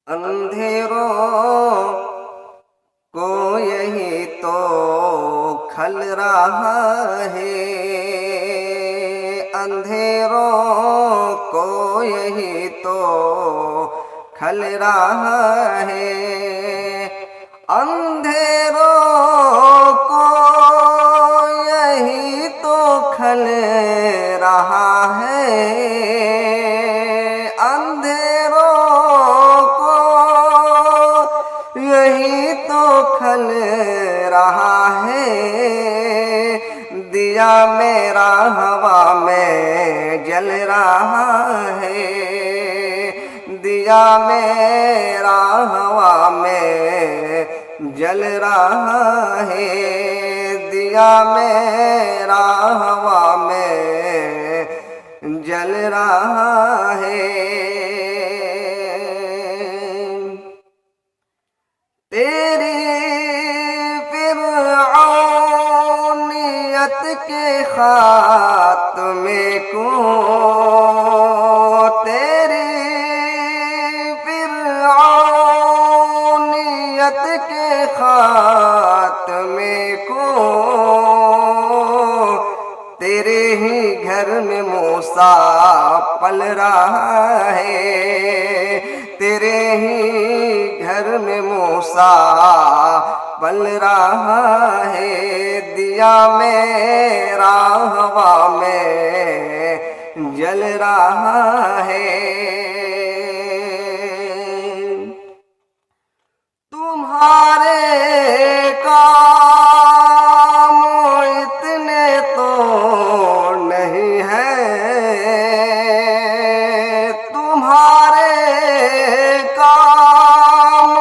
अंधेरों को यही तो खल रहा है, अंधेरों को यही तो खल रहा है, अंधेरों को यही तो खल रहा है, अंधेरों को यही तो खल रहा है। दिया मेरा हवा में जल रहा है, दिया मेरा हवा में जल रहा है, दिया मेरा हवा में जल रहा है। तेरी फिरऔनियत के खात्मे को, तेरी फिरऔनियत के खात्मे को, तेरे ही घर में मूसा पल रहा है, तेरे ही घर में मूसा पल रहा है। दिया मेरा हवा में जल रहा है। तुम्हारे काम इतने तो नहीं है, तुम्हारे काम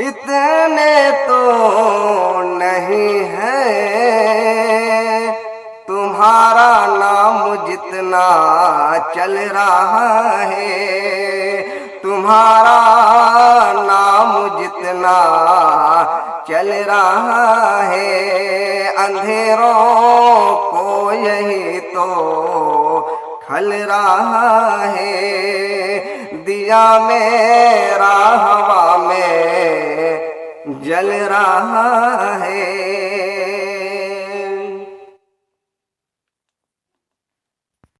इतने तो नहीं है, तुम्हारा नाम जितना चल रहा है, तुम्हारा नाम जितना चल रहा है, अंधेरों को यही तो खल रहा है। दिया मेरा हवा में जल रहा है।